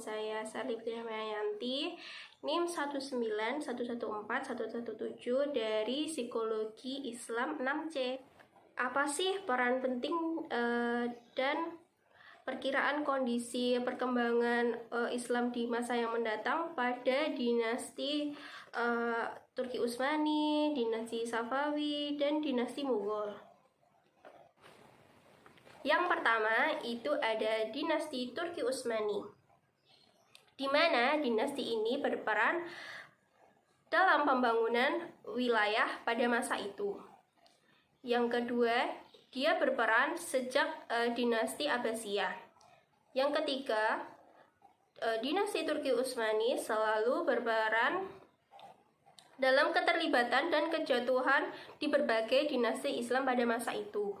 saya Sari Yanti, NIM 191141117 dari Psikologi Islam 6C. Apa sih peran penting dan perkiraan kondisi perkembangan Islam di masa yang mendatang pada dinasti Turki Utsmani, dinasti Safawi, dan dinasti Mughal? Yang pertama itu ada dinasti Turki Utsmani, di mana dinasti ini berperan dalam pembangunan wilayah pada masa itu. Yang kedua, dia berperan sejak dinasti Abbasiyah. Yang ketiga, dinasti Turki Utsmani selalu berperan dalam keterlibatan dan kejatuhan di berbagai dinasti Islam pada masa itu.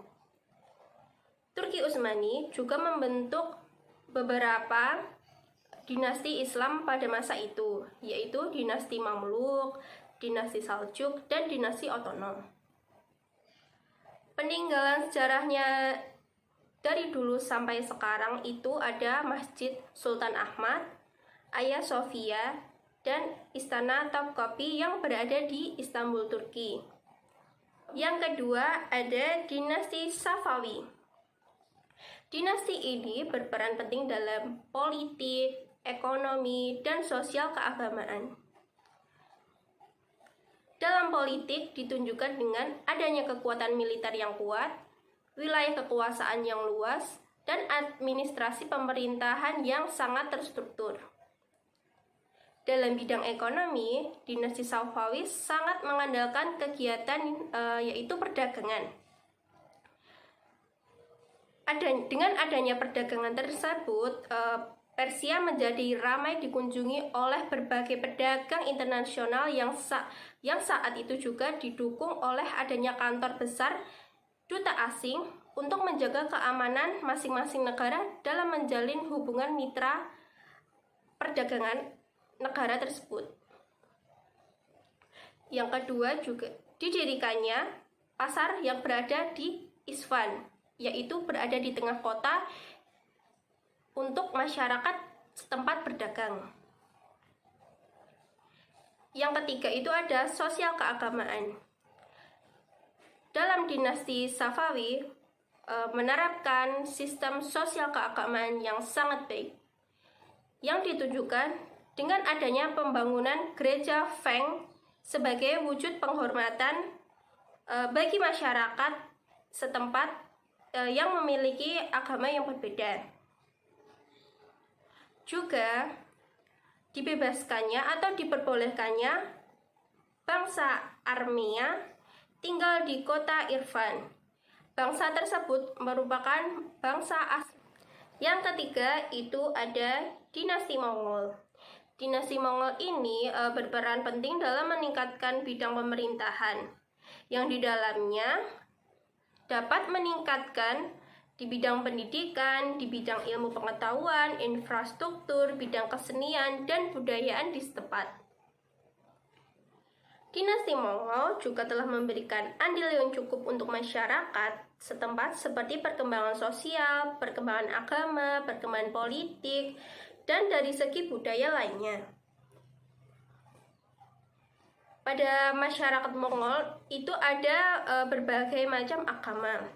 Turki Utsmani juga membentuk beberapa dinasti Islam pada masa itu, yaitu dinasti Mamluk, dinasti Saljuk, dan dinasti Ottoman. Peninggalan sejarahnya dari dulu sampai sekarang itu ada Masjid Sultan Ahmad, Hagia Sophia, dan Istana Topkapi yang berada di Istanbul, Turki. Yang kedua ada dinasti Safawi. Dinasti ini berperan penting dalam politik, ekonomi, dan sosial keagamaan. Dalam politik ditunjukkan dengan adanya kekuatan militer yang kuat, wilayah kekuasaan yang luas, dan administrasi pemerintahan yang sangat terstruktur. Dalam bidang ekonomi, dinasti Safawi sangat mengandalkan kegiatan yaitu perdagangan. Dengan adanya perdagangan tersebut, Persia menjadi ramai dikunjungi oleh berbagai pedagang internasional yang saat itu juga didukung oleh adanya kantor besar duta asing untuk menjaga keamanan masing-masing negara dalam menjalin hubungan mitra perdagangan negara tersebut. Yang kedua juga didirikannya pasar yang berada di Isfahan, yaitu berada di tengah kota untuk masyarakat setempat berdagang. Yang ketiga itu ada sosial keagamaan. Dalam dinasti Safawi menerapkan sistem sosial keagamaan yang sangat baik, yang ditunjukkan dengan adanya pembangunan gereja Feng sebagai wujud penghormatan bagi masyarakat setempat yang memiliki agama yang berbeda. Juga dibebaskannya atau diperbolehkannya bangsa Armenia tinggal di kota Irfan. Bangsa tersebut merupakan bangsa asli. Yang ketiga itu ada dinasti Mongol. Dinasti Mongol ini berperan penting dalam meningkatkan bidang pemerintahan, yang di dalamnya dapat meningkatkan di bidang pendidikan, di bidang ilmu pengetahuan, infrastruktur, bidang kesenian, dan budayaan di setempat. Dinasti Mongol juga telah memberikan andil yang cukup untuk masyarakat setempat seperti perkembangan sosial, perkembangan agama, perkembangan politik, dan dari segi budaya lainnya. Pada masyarakat Mongol itu ada berbagai macam agama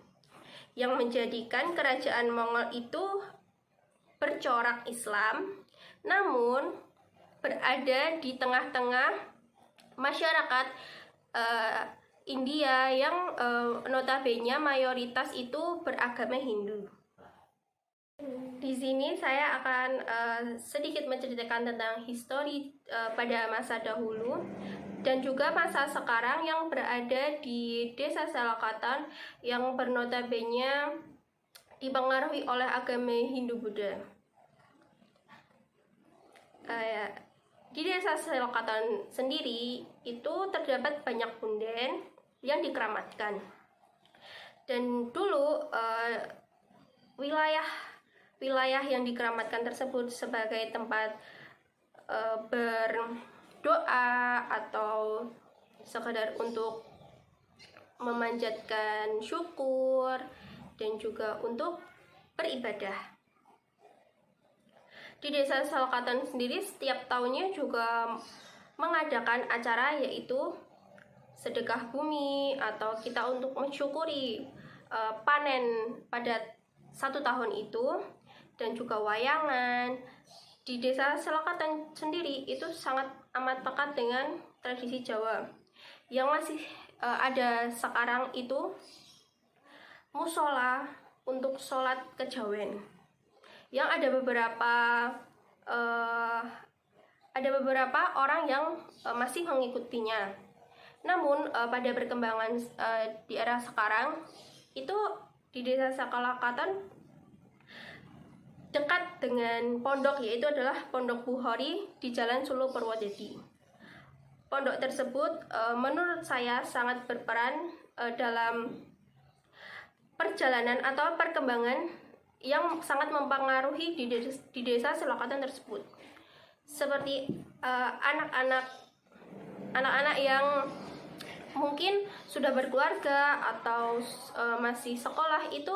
yang menjadikan kerajaan Mongol itu bercorak Islam, namun berada di tengah-tengah masyarakat India yang notabene mayoritas itu beragama Hindu. Di sini saya akan sedikit menceritakan tentang histori pada masa dahulu dan juga masa sekarang yang berada di desa Salakatan yang bernotabene dipengaruhi oleh agama Hindu-Buddha. Di desa Salakatan sendiri itu terdapat banyak punden yang dikeramatkan. Dan dulu wilayah yang dikeramatkan tersebut sebagai tempat berdoa atau sekedar untuk memanjatkan syukur dan juga untuk beribadah. Di Desa Selokaton sendiri setiap tahunnya juga mengadakan acara, yaitu sedekah bumi atau kita untuk mensyukuri panen pada satu tahun itu, dan juga wayangan. Di Desa Selokaton sendiri itu sangat amat pekat dengan tradisi Jawa. Yang masih ada sekarang itu musola untuk sholat kejawen, yang ada beberapa orang yang masih mengikutinya. Namun pada perkembangan di era sekarang itu di Desa Selokaton dekat dengan pondok, yaitu adalah Pondok Buhori di Jalan Sulu Purwodadi. Pondok tersebut menurut saya sangat berperan dalam perjalanan atau perkembangan yang sangat mempengaruhi di Desa Selokaton tersebut. Seperti anak-anak yang mungkin sudah berkeluarga atau masih sekolah itu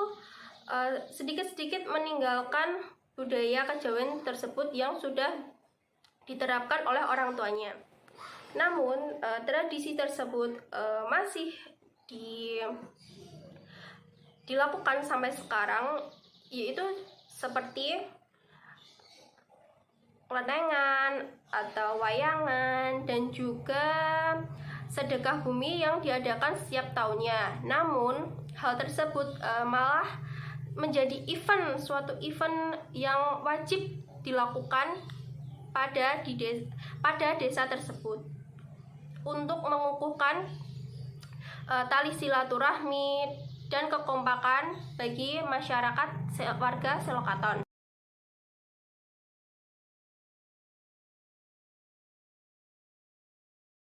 sedikit-sedikit meninggalkan budaya kejawen tersebut yang sudah diterapkan oleh orang tuanya. Namun tradisi tersebut masih dilakukan sampai sekarang, yaitu seperti kelenengan atau wayangan dan juga sedekah bumi yang diadakan setiap tahunnya. Namun hal tersebut malah menjadi suatu event yang wajib dilakukan pada desa tersebut untuk mengukuhkan tali silaturahmi dan kekompakan bagi masyarakat warga Selokaton.